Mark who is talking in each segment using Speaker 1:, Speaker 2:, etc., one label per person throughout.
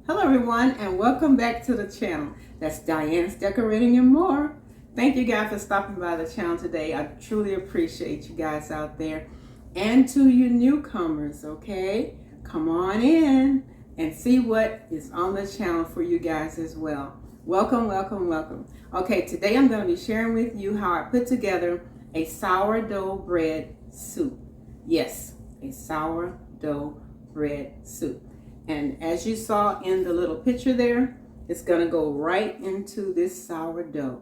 Speaker 1: Hello everyone and welcome back to the channel. That's Diane's Decorating and More. Thank you guys for stopping by the channel today. I truly appreciate you guys out there. And to you newcomers, okay? Come on in and see what is on the channel for you guys as well. Welcome, welcome, welcome. Okay, today I'm going to be sharing with you how I put together a sourdough bread soup. Yes, a sourdough bread soup. And as you saw in the little picture there, it's going to go right into this sourdough.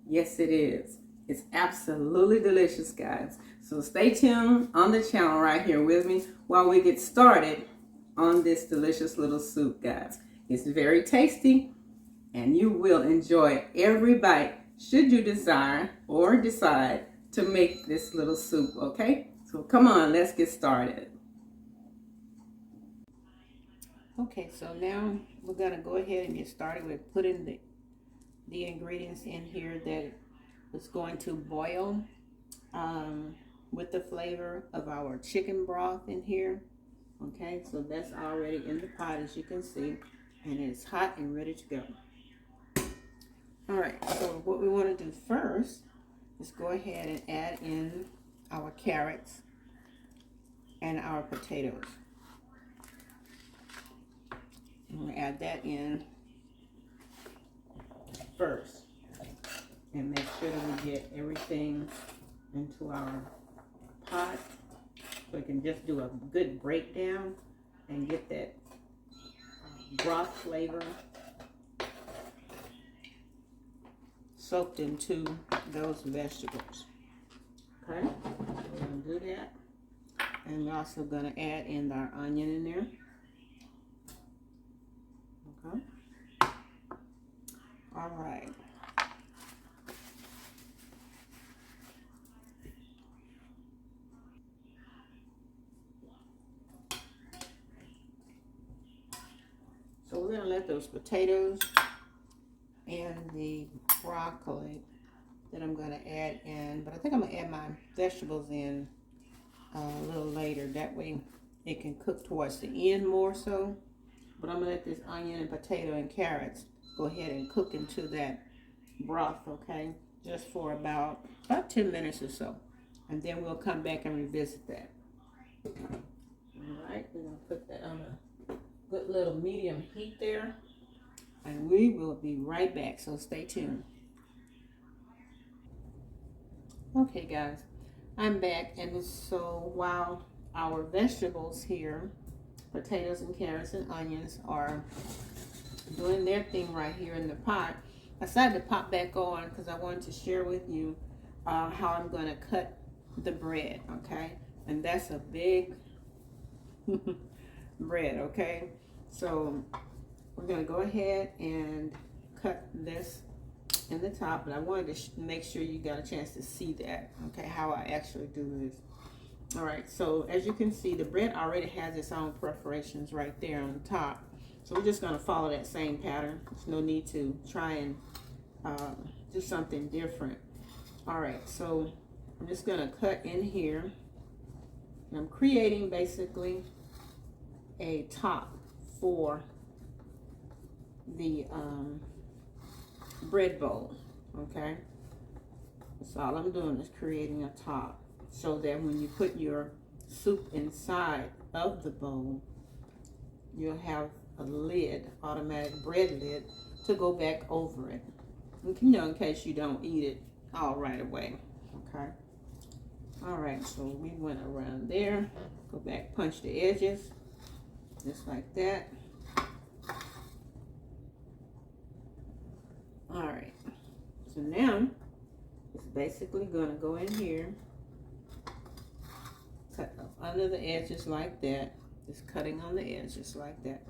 Speaker 1: Yes, it is. It's absolutely delicious, guys. So stay tuned on the channel right here with me while we get started on this delicious little soup, guys. It's very tasty and you will enjoy every bite should you desire or decide to make this little soup, okay? So come on, let's get started. Okay, so now we're going to go ahead and get started with putting the ingredients in here that is going to boil with the flavor of our chicken broth in here. Okay, so that's already in the pot, as you can see, and it's hot and ready to go. All right, so what we want to do first is go ahead and add in our carrots and our potatoes. I'm going to add that in first and make sure that we get everything into our pot so we can just do a good breakdown and get that broth flavor soaked into those vegetables. Okay, so we're going to do that, and we're also going to add in our onion in there. Okay. All right. So we're going to let those potatoes and the broccoli that I'm going to add in, but I think I'm going to add my vegetables in a little later. That way it can cook towards the end more so. But I'm going to let this onion and potato and carrots go ahead and cook into that broth, okay? Just for about 10 minutes or so. And then we'll come back and revisit that. All right, we're going to put that on a good little medium heat there. And we will be right back, so stay tuned. Okay, guys, I'm back. And so while our vegetables here, potatoes and carrots and onions, are doing their thing right here in the pot, I decided to pop back on because I wanted to share with you how I'm going to cut the bread, okay? And that's a big bread, okay? So we're going to go ahead and cut this in the top, but I wanted to make sure you got a chance to see that, okay, how I actually do this. All right, so as you can see, the bread already has its own perforations right there on the top. So we're just going to follow that same pattern. There's no need to try and do something different. All right, so I'm just going to cut in here. And I'm creating basically a top for the bread bowl, okay? That's all I'm doing is creating a top, so that when you put your soup inside of the bowl, you'll have a lid, automatic bread lid, to go back over it. You know, in case you don't eat it all right away, okay? All right, so we went around there, go back, punch the edges, just like that. All right, so now it's basically gonna go in here, cut up under the edges like that, just cutting on the edges like that,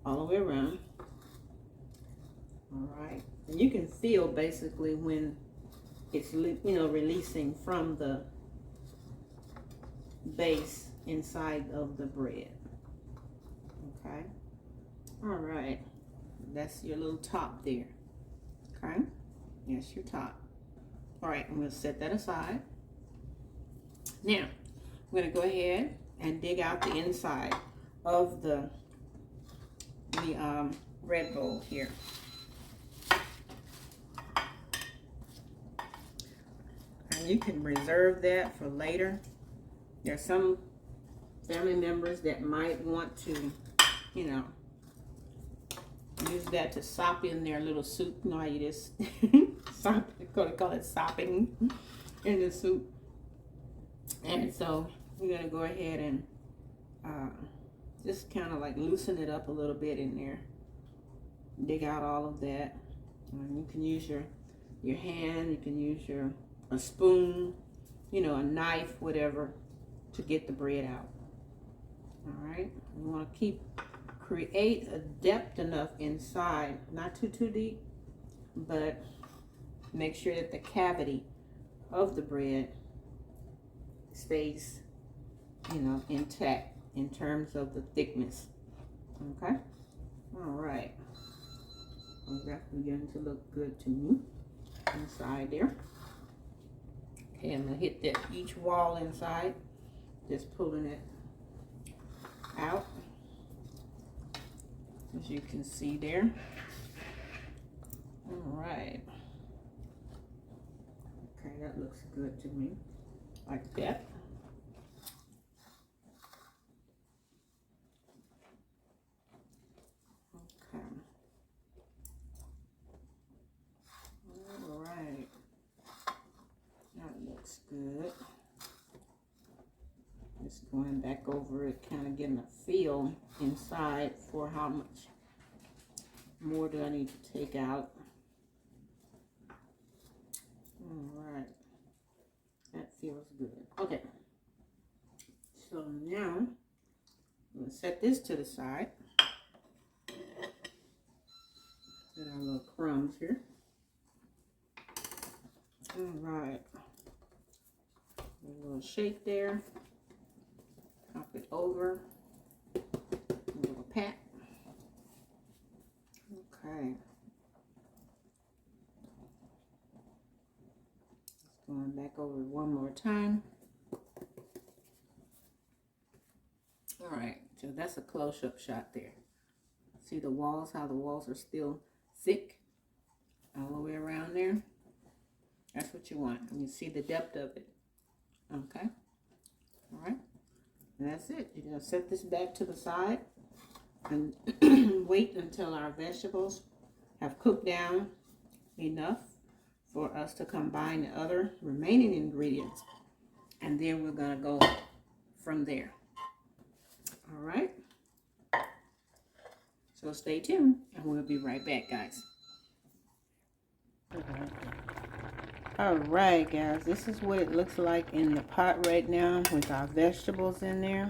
Speaker 1: all the way around. All right, and you can feel basically when it's, you know, releasing from the base inside of the bread. Okay, all right, that's your little top there. Okay, that's your top. All right, I'm going to set that aside. Now, I'm going to go ahead and dig out the inside of the the bread bowl here. And you can reserve that for later. There's some family members that might want to, you know, use that to sop in their little soup. You know how you just sop, call it sopping in the soup. And so we're gonna go ahead and just kind of like loosen it up a little bit in there. Dig out all of that. You can use your hand, you can use a spoon, you know, a knife, whatever, to get the bread out. All right, we want to create a depth enough inside, not too deep, but make sure that the cavity of the bread stays, you know, intact in terms of the thickness. Okay, all right. Well, that's beginning to look good to me inside there. Okay, I'm gonna hit that each wall inside, just pulling it out, as you can see there. All right. Okay, that looks good to me, like that. Okay. All right. That looks good. Just going back over it, kind of getting a feel inside for how much more do I need to take out. All right, that feels good. Okay, so now I'm gonna set this to the side. Get our little crumbs here. All right, a little shake there. Pop it over, a little pat. Okay. Just going back over it one more time. All right, so that's a close-up shot there. See the walls, how the walls are still thick all the way around there? That's what you want. And you see the depth of it. Okay. All right. And that's it. You're going to set this back to the side and wait until our vegetables have cooked down enough for us to combine the other remaining ingredients. And then we're going to go from there. All right. So stay tuned and we'll be right back, guys. All right, guys, this is what it looks like in the pot right now with our vegetables in there.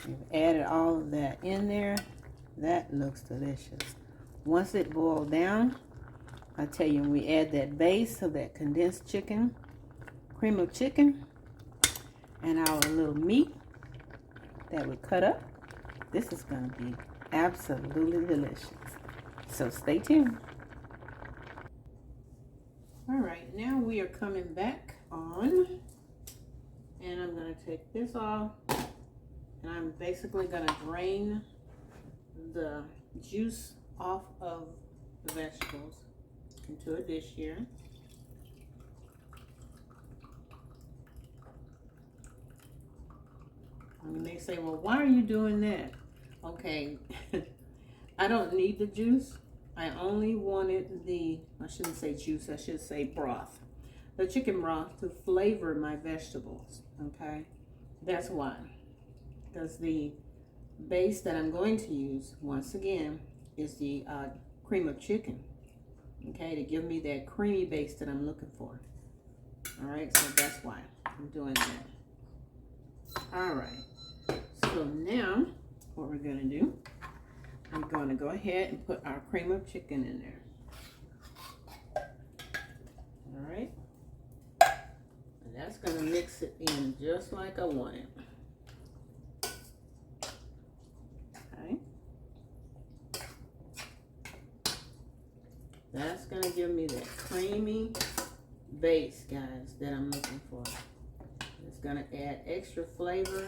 Speaker 1: We've added all of that in there. That looks delicious. Once it boils down, I tell you, when we add that base of that condensed chicken, cream of chicken, and our little meat that we cut up, this is going to be absolutely delicious. So stay tuned. All right, now we are coming back on, and I'm going to take this off, and I'm basically going to drain the juice off of the vegetables into a dish here. And you may say, well, why are you doing that? Okay, I don't need the juice. I only wanted the, I shouldn't say juice, I should say broth. The chicken broth to flavor my vegetables, okay? That's why. Because the base that I'm going to use, once again, is the cream of chicken, okay? To give me that creamy base that I'm looking for. All right, so that's why I'm doing that. All right, so now what we're gonna do, I'm going to go ahead and put our cream of chicken in there. All right. And that's going to mix it in just like I want it. Okay. That's going to give me that creamy base, guys, that I'm looking for. It's going to add extra flavor.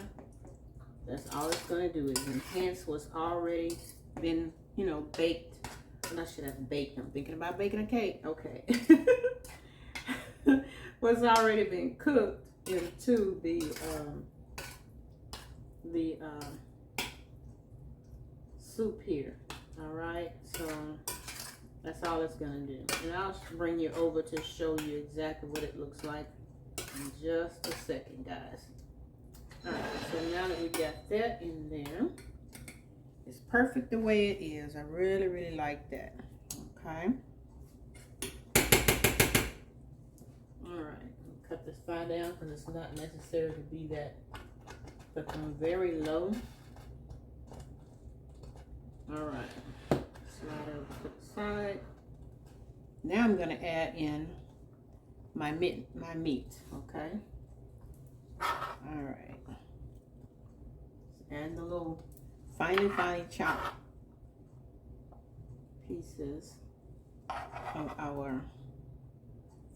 Speaker 1: That's all it's going to do is enhance what's already been you know, baked. And I should have baked. I'm thinking about baking a cake. Okay. What's already been cooked into the soup here. All right, so that's all it's gonna do. And I'll bring you over to show you exactly what it looks like in just a second, guys. All right, so now that we got that in there, it's perfect the way it is. I really, really like that. Okay. All right, cut this fire down because it's not necessary to be that, but I'm very low. All right, slide over to the side. Now I'm gonna add in my meat, okay? All right, add the little finely chopped pieces of our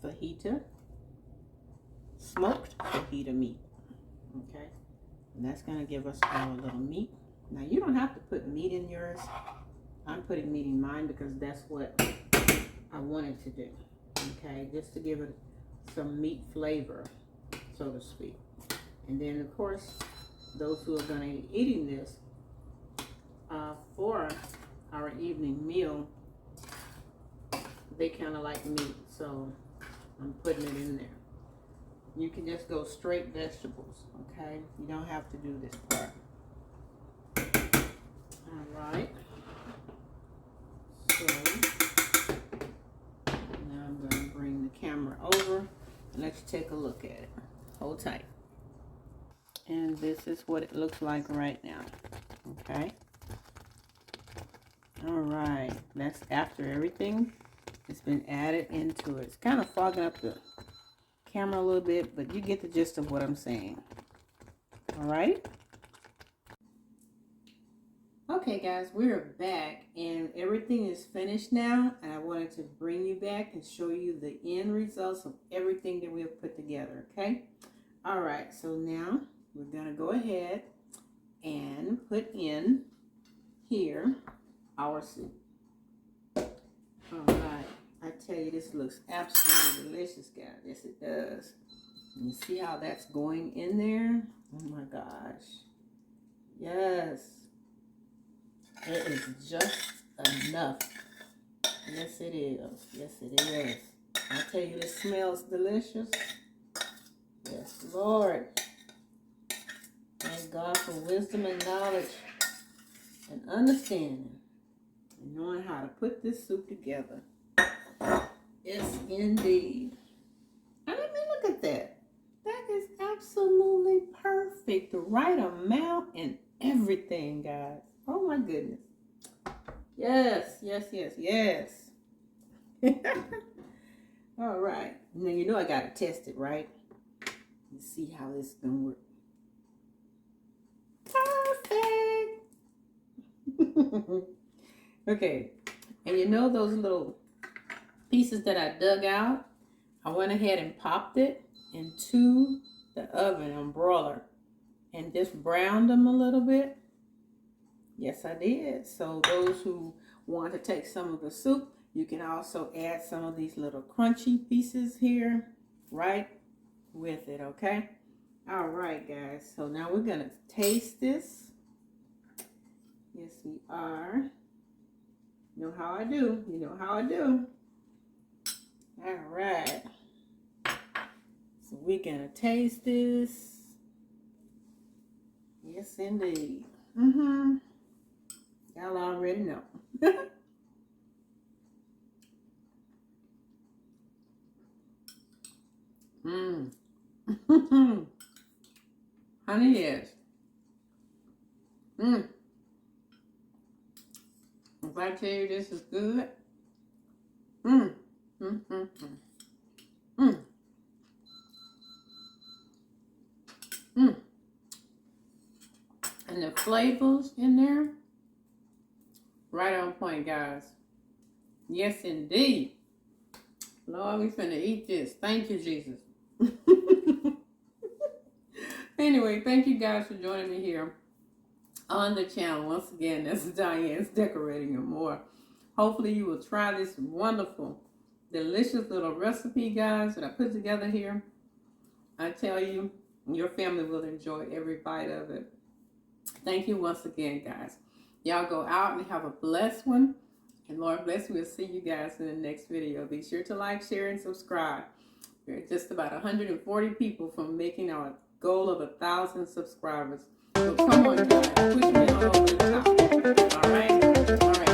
Speaker 1: fajita, smoked fajita meat, okay? And that's gonna give us our little meat. Now you don't have to put meat in yours. I'm putting meat in mine because that's what I wanted to do, okay? Just to give it some meat flavor, so to speak. And then of course, those who are gonna be eating this for our evening meal, they kind of like meat, so I'm putting it in there. You can just go straight vegetables, okay? You don't have to do this part. All right. So now I'm going to bring the camera over and let you take a look at it. Hold tight. And this is what it looks like right now, okay? All right, that's after everything has been added into it. It's kind of fogging up the camera a little bit, but you get the gist of what I'm saying. All right. Okay, guys, we're back and everything is finished now. And I wanted to bring you back and show you the end results of everything that we have put together. Okay. All right. So now we're going to go ahead and put in here our soup. All right. I tell you, this looks absolutely delicious, guys. Yes, it does. You see how that's going in there? Oh my gosh. Yes. It is just enough. Yes, it is. Yes, it is. I tell you, this smells delicious. Yes, Lord. Thank God for wisdom and knowledge and understanding and knowing how to put this soup together. Yes, indeed. I mean, look at that. That is absolutely perfect. The right amount and everything, guys. Oh my goodness. Yes, yes, yes, yes. All right. Now you know I gotta test it, right? Let's see how this is gonna work. Perfect. Okay. And you know those little pieces that I dug out? I went ahead and popped it into the oven on broiler and just browned them a little bit. Yes, I did. So those who want to take some of the soup, you can also add some of these little crunchy pieces here, right, with it, okay? All right, guys. So now we're going to taste this. Yes, we are. You know how I do. You know how I do. All right. So we're going to taste this. Yes, indeed. Mm-hmm. Y'all already know. Honey, yes. If I tell you this is good. And the flavors in there, right on point, guys. Yes, indeed. Lord, we finna eat this. Thank you, Jesus. Anyway, thank you guys for joining me here on the channel. Once again, that's Diane's Decorating and More. Hopefully you will try this wonderful, delicious little recipe, guys, that I put together here. I tell you, your family will enjoy every bite of it. Thank you once again, guys. Y'all go out and have a blessed one. And Lord bless, we'll see you guys in the next video. Be sure to like, share, and subscribe. We're just about 140 people from making our goal of 1,000 subscribers. So come on, guys. Push me all over the top. All right? All right.